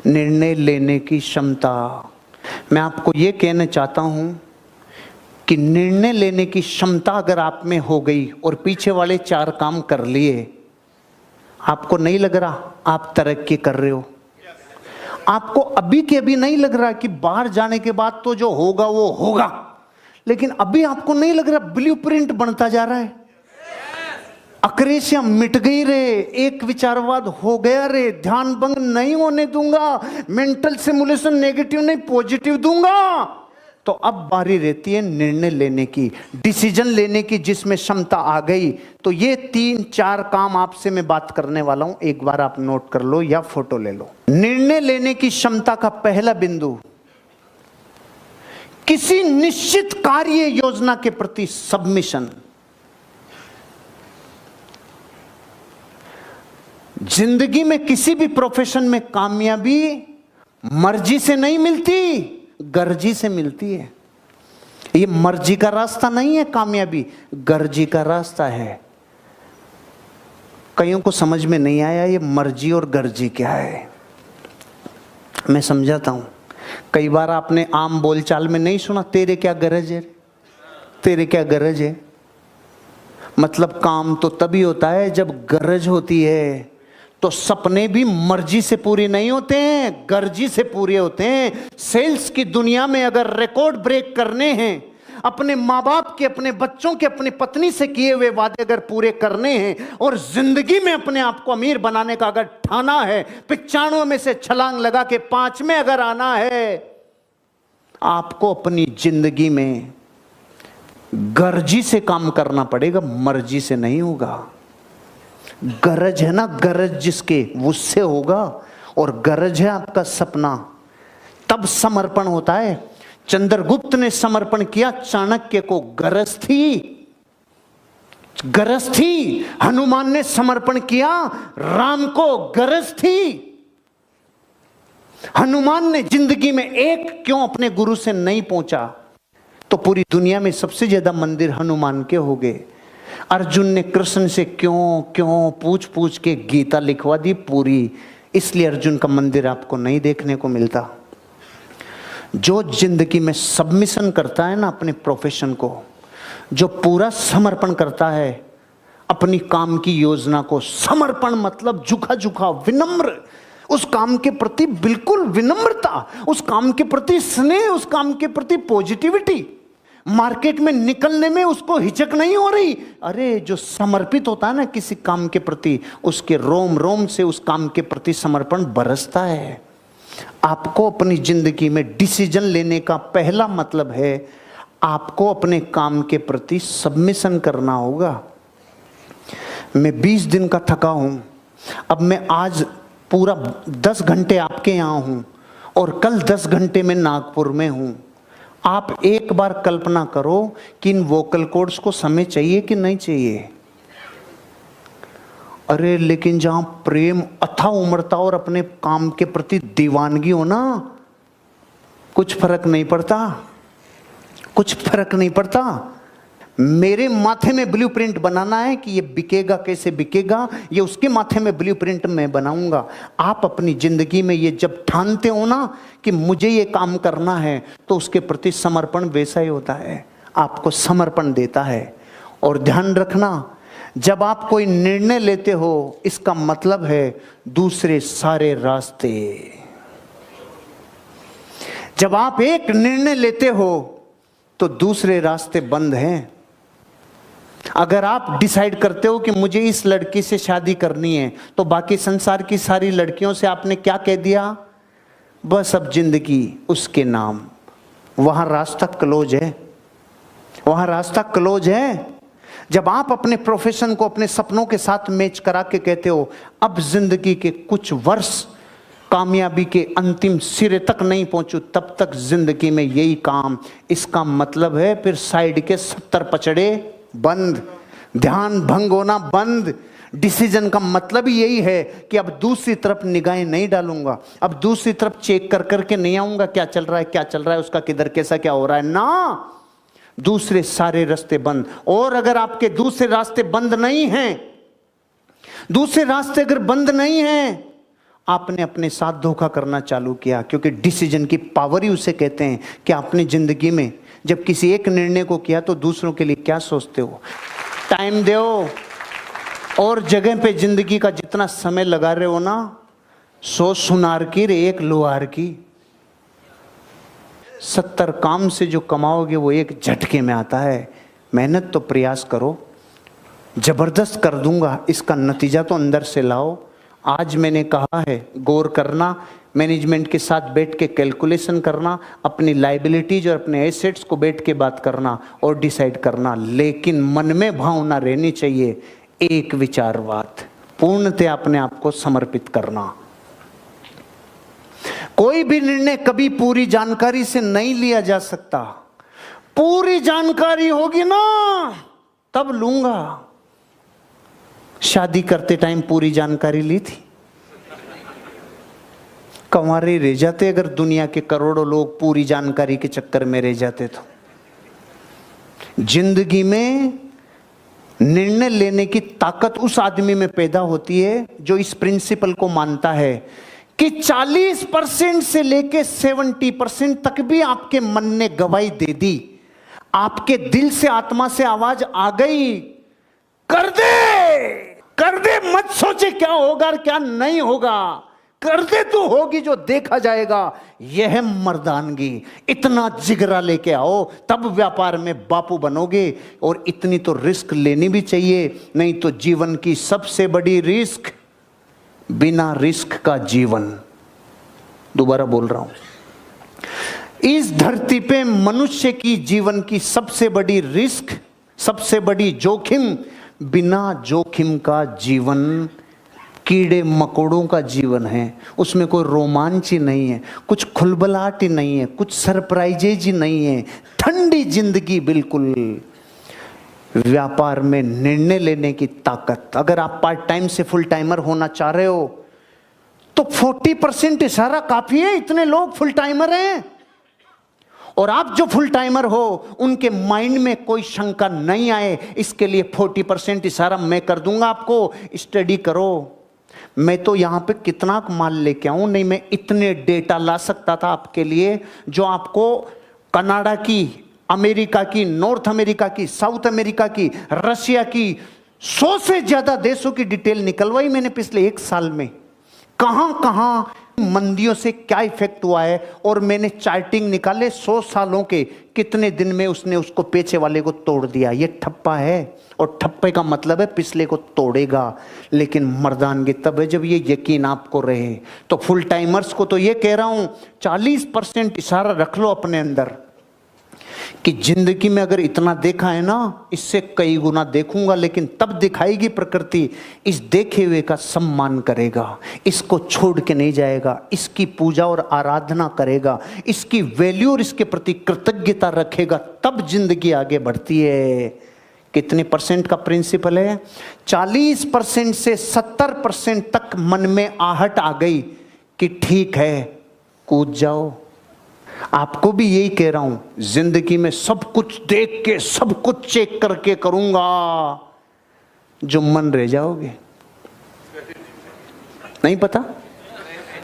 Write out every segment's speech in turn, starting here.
निर्णय लेने की क्षमता। मैं आपको ये कहना चाहता हूं कि निर्णय लेने की क्षमता अगर आप में हो गई और पीछे वाले 4 काम कर लिए, आपको नहीं लग रहा आप तरक्की कर रहे हो। आपको अभी के अभी नहीं लग रहा कि बाहर जाने के बाद तो जो होगा वो होगा, लेकिन अभी आपको नहीं लग रहा ब्लूप्रिंट बनता जा रहा है। अक्रेशिया मिट गई रे, एक विचारवाद हो गया रे, ध्यान भंग नहीं होने दूंगा, मेंटल सिमुलेशन नेगेटिव नहीं पॉजिटिव दूंगा। तो अब बारी रहती है निर्णय लेने की, डिसीजन लेने की, जिसमें क्षमता आ गई। तो ये 3-4 काम आपसे मैं बात करने वाला हूं, एक बार आप नोट कर लो या फोटो ले लो। निर्णय लेने की क्षमता का पहला बिंदु, किसी निश्चित कार्य योजना के प्रति सबमिशन। जिंदगी में किसी भी प्रोफेशन में कामयाबी मर्जी से नहीं मिलती, गर्जी से मिलती है। ये मर्जी का रास्ता नहीं है कामयाबी, गर्जी का रास्ता है। कईयों को समझ में नहीं आया ये मर्जी और गर्जी क्या है। मैं समझाता हूं। कई बार आपने आम बोलचाल में नहीं सुना, तेरे क्या गरज है, तेरे क्या गरज है। मतलब काम तो तभी होता है जब गरज होती है। तो सपने भी मर्जी से पूरे नहीं होते हैं, गर्जी से पूरे होते हैं। सेल्स की दुनिया में अगर रिकॉर्ड ब्रेक करने हैं, अपने माँ बाप के, अपने बच्चों के, अपनी पत्नी से किए हुए वादे अगर पूरे करने हैं और जिंदगी में अपने आप को अमीर बनाने का अगर ठाना है, 95 में से छलांग लगा के 5 में अगर आना है, आपको अपनी जिंदगी में गर्जी से काम करना पड़ेगा, मर्जी से नहीं होगा। गरज है ना, गरज जिसके उससे होगा। और गरज है आपका सपना, तब समर्पण होता है। चंद्रगुप्त ने समर्पण किया, चाणक्य को गरज थी, गरज थी। हनुमान ने समर्पण किया, राम को गरज थी। हनुमान ने जिंदगी में एक क्यों अपने गुरु से नहीं पहुंचा, तो पूरी दुनिया में सबसे ज्यादा मंदिर हनुमान के हो गए। अर्जुन ने कृष्ण से क्यों क्यों पूछ पूछ के गीता लिखवा दी पूरी, इसलिए अर्जुन का मंदिर आपको नहीं देखने को मिलता। जो जिंदगी में सबमिशन करता है ना अपने प्रोफेशन को, जो पूरा समर्पण करता है अपनी काम की योजना को, समर्पण मतलब झुका झुका, विनम्र, उस काम के प्रति बिल्कुल विनम्रता, उस काम के प्रति स्नेह, उस काम के प्रति पॉजिटिविटी, मार्केट में निकलने में उसको हिचक नहीं हो रही। अरे जो समर्पित होता है ना किसी काम के प्रति, उसके रोम रोम से उस काम के प्रति समर्पण बरसता है। आपको अपनी जिंदगी में डिसीजन लेने का पहला मतलब है आपको अपने काम के प्रति सबमिशन करना होगा। मैं 20 दिन का थका हूं, अब मैं आज पूरा 10 घंटे आपके यहां हूं और कल 10 घंटे में नागपुर में हूं। आप एक बार कल्पना करो कि इन वोकल कॉर्ड्स को समय चाहिए कि नहीं चाहिए। अरे लेकिन जहां प्रेम अथाह उमड़ता और अपने काम के प्रति दीवानगी हो ना, कुछ फर्क नहीं पड़ता, कुछ फर्क नहीं पड़ता। मेरे माथे में ब्लूप्रिंट बनाना है कि ये बिकेगा, कैसे बिकेगा, ये उसके माथे में ब्लूप्रिंट मैं बनाऊंगा। आप अपनी जिंदगी में ये जब ठानते हो ना कि मुझे ये काम करना है, तो उसके प्रति समर्पण वैसा ही होता है, आपको समर्पण देता है। और ध्यान रखना, जब आप कोई निर्णय लेते हो, इसका मतलब है दूसरे सारे रास्ते, जब आप एक निर्णय लेते हो तो दूसरे रास्ते बंद हैं। अगर आप डिसाइड करते हो कि मुझे इस लड़की से शादी करनी है, तो बाकी संसार की सारी लड़कियों से आपने क्या कह दिया, बस अब जिंदगी उसके नाम। वहां रास्ता क्लोज है, वहां रास्ता क्लोज है। जब आप अपने प्रोफेशन को अपने सपनों के साथ मैच करा के कहते हो अब जिंदगी के कुछ वर्ष कामयाबी के अंतिम सिरे तक नहीं पहुंचू, तब तक जिंदगी में यही काम, इसका मतलब है फिर साइड के 70 पचड़े बंद, ध्यान भंग होना बंद। डिसीजन का मतलब ही यही है कि अब दूसरी तरफ निगाहें नहीं डालूंगा, अब दूसरी तरफ चेक कर करके नहीं आऊंगा क्या चल रहा है, क्या चल रहा है, उसका किधर कैसा क्या हो रहा है ना, दूसरे सारे रास्ते बंद। और अगर आपके दूसरे रास्ते बंद नहीं हैं, दूसरे रास्ते अगर बंद नहीं हैं, आपने अपने साथ धोखा करना चालू किया, क्योंकि डिसीजन की पावर ही उसे कहते हैं कि आपने जिंदगी में जब किसी एक निर्णय को किया तो दूसरों के लिए क्या सोचते हो। टाइम दो और जगह पे जिंदगी का जितना समय लगा रहे हो ना, 100 सुनार की रे 1 लोहार की। 70 काम से जो कमाओगे वो एक झटके में आता है। मेहनत तो प्रयास करो, जबरदस्त कर दूंगा इसका नतीजा तो अंदर से लाओ। आज मैंने कहा है गौर करना, मैनेजमेंट के साथ बैठ के कैलकुलेशन करना, अपनी लाइबिलिटीज और अपने एसेट्स को बैठ के बात करना और डिसाइड करना, लेकिन मन में भावना रहनी चाहिए एक विचारवाद, पूर्णतः अपने आप को समर्पित करना। कोई भी निर्णय कभी पूरी जानकारी से नहीं लिया जा सकता। पूरी जानकारी होगी ना तब लूंगा। शादी करते टाइम पूरी जानकारी ली थी? कंवारे रह जाते अगर दुनिया के करोड़ों लोग पूरी जानकारी के चक्कर में रह जाते तो। जिंदगी में निर्णय लेने की ताकत उस आदमी में पैदा होती है जो इस प्रिंसिपल को मानता है कि 40% से लेके 70% तक भी आपके मन ने गवाही दे दी, आपके दिल से आत्मा से आवाज आ गई, कर दे, मत सोचे क्या होगा और क्या नहीं होगा, कर दे तो होगी जो देखा जाएगा। यह मर्दानगी, इतना जिगरा लेके आओ तब व्यापार में बापू बनोगे। और इतनी तो रिस्क लेनी भी चाहिए, नहीं तो जीवन की सबसे बड़ी रिस्क, बिना रिस्क का जीवन। दोबारा बोल रहा हूं, इस धरती पे मनुष्य की जीवन की सबसे बड़ी रिस्क, सबसे बड़ी जोखिम, बिना जोखिम का जीवन कीड़े मकोड़ों का जीवन है। उसमें कोई रोमांच ही नहीं है, कुछ खुलबलाहट ही नहीं है, कुछ सरप्राइजेज ही नहीं है, ठंडी जिंदगी बिल्कुल। व्यापार में निर्णय लेने की ताकत, अगर आप पार्ट टाइम से फुल टाइमर होना चाह रहे हो तो 40% इशारा काफी है। इतने लोग फुल टाइमर हैं और आप जो फुल टाइमर हो उनके माइंड में कोई शंका नहीं आए, इसके लिए 40% इशारा मैं कर दूंगा आपको। स्टडी करो। मैं तो यहां पे कितना माल लेके आऊं, नहीं मैं इतने डेटा ला सकता था आपके लिए जो आपको कनाडा की, अमेरिका की, नॉर्थ अमेरिका की, साउथ अमेरिका की, रशिया की, 100 से ज्यादा देशों की डिटेल निकलवाई मैंने पिछले 1 साल में। कहां कहां मंदियों से क्या इफेक्ट हुआ है, और मैंने चार्टिंग निकाले 100 सालों के, कितने दिन में उसने उसको पीछे वाले को तोड़ दिया। ये ठप्पा है, और ठप्पे का मतलब है पिछले को तोड़ेगा। लेकिन मर्दानगी तब है जब ये यकीन आपको रहे। तो फुल टाइमर्स को तो ये कह रहा हूं, 40% इशारा रख लो अपने अंदर कि जिंदगी में अगर इतना देखा है ना, इससे कई गुना देखूंगा, लेकिन तब दिखाएगी प्रकृति, इस देखे हुए का सम्मान करेगा, इसको छोड़ के नहीं जाएगा, इसकी पूजा और आराधना करेगा, इसकी वैल्यू और इसके प्रति कृतज्ञता रखेगा, तब जिंदगी आगे बढ़ती है। कितने परसेंट का प्रिंसिपल है? 40% से 70% तक मन में आहट आ गई कि ठीक है कूद जाओ। आपको भी यही कह रहा हूं, जिंदगी में सब कुछ देख के, सब कुछ चेक करके करूंगा, जो मन रह जाओगे। नहीं पता?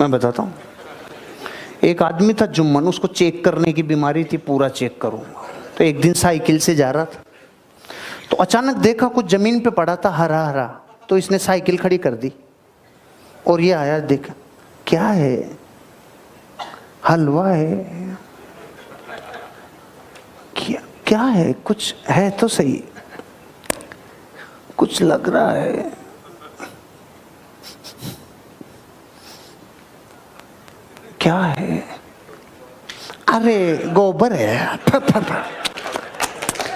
मैं बताता हूं। एक आदमी था जुम्मन, उसको चेक करने की बीमारी थी, पूरा चेक करूंगा। तो एक दिन साइकिल से जा रहा था तो अचानक देखा कुछ जमीन पे पड़ा था हरा हरा, तो इसने साइकिल खड़ी कर दी और ये आया, देखा क्या है, हलवा है, क्या है, कुछ है तो सही, कुछ लग रहा है, क्या है, अरे गोबर है,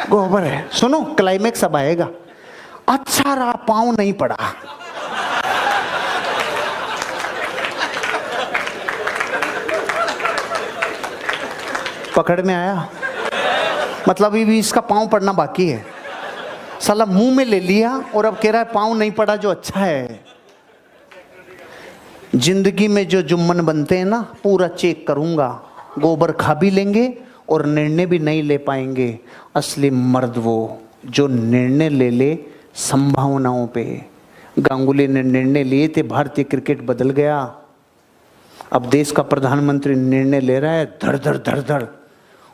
गोबर है। सुनो क्लाइमेक्स अब आएगा। अच्छा रहा पांव नहीं पड़ा। पकड़ में आया, मतलब अभी भी इसका पांव पड़ना बाकी है। साला मुंह में ले लिया और अब कह रहा है पांव नहीं पड़ा, जो अच्छा है। जिंदगी में जो जुम्मन बनते हैं ना, पूरा चेक करूंगा, गोबर खा भी लेंगे और निर्णय भी नहीं ले पाएंगे। असली मर्द वो जो निर्णय ले ले संभावनाओं पे। गांगुली ने निर्णय लिए थे, भारतीय क्रिकेट बदल गया। अब देश का प्रधानमंत्री निर्णय ले रहा है धड़ धड़ धड़ धड़,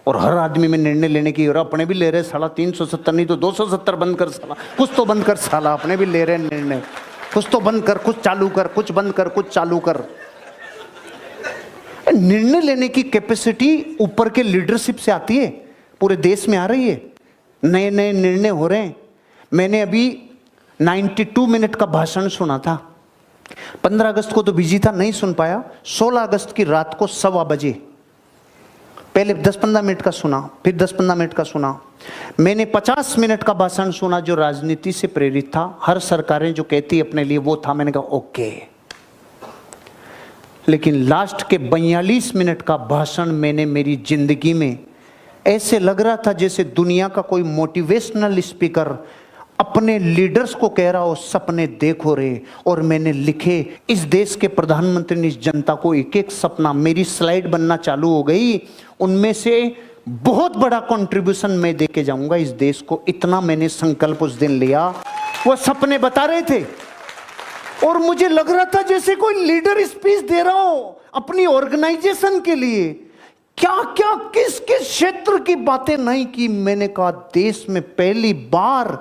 और हर आदमी में निर्णय लेने की, और अपने भी ले रहे साला 370 नहीं तो 270 बंद कर साला, कुछ तो बंद कर साला, अपने भी ले रहे निर्णय, कुछ तो बंद कर, कुछ चालू कर, कुछ बंद कर, कुछ चालू कर। निर्णय लेने की कैपेसिटी ऊपर के लीडरशिप से आती है, पूरे देश में आ रही है, नए नए निर्णय हो रहे हैं। मैंने अभी 92 मिनट का भाषण सुना था, 15 अगस्त को तो बिजी था नहीं सुन पाया, 16 अगस्त की रात को 1:15 बजे पहले 10-15 मिनट का सुना, फिर 10-15 मिनट का सुना। मैंने 50 मिनट का भाषण सुना जो राजनीति से प्रेरित था, हर सरकारें जो कहती अपने लिए वो था, मैंने कहा ओके। लेकिन लास्ट के 42 मिनट का भाषण मैंने मेरी जिंदगी में ऐसे लग रहा था जैसे दुनिया का कोई मोटिवेशनल स्पीकर अपने लीडर्स को कह रहा हो सपने देखो रे, और मैंने लिखे इस देश के प्रधानमंत्री ने इस जनता को एक एक सपना, मेरी स्लाइड बनना चालू हो गई, उनमें से बहुत बड़ा कंट्रीब्यूशन मैं दे के जाऊंगा इस देश को, इतना मैंने संकल्प उस दिन लिया। वो सपने बता रहे थे और मुझे लग रहा था जैसे कोई लीडर स्पीच दे रहा हो अपनी ऑर्गेनाइजेशन के लिए। क्या क्या किस किस क्षेत्र की बातें नहीं की। मैंने कहा देश में पहली बार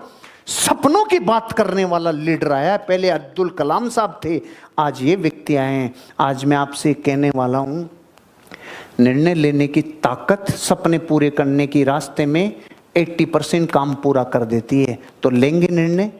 सपनों की बात करने वाला लीडर आया। पहले अब्दुल कलाम साहब थे, आज ये व्यक्ति आए हैं। आज मैं आपसे कहने वाला हूं, निर्णय लेने की ताकत सपने पूरे करने की रास्ते में 80% काम पूरा कर देती है। तो लेंगे निर्णय।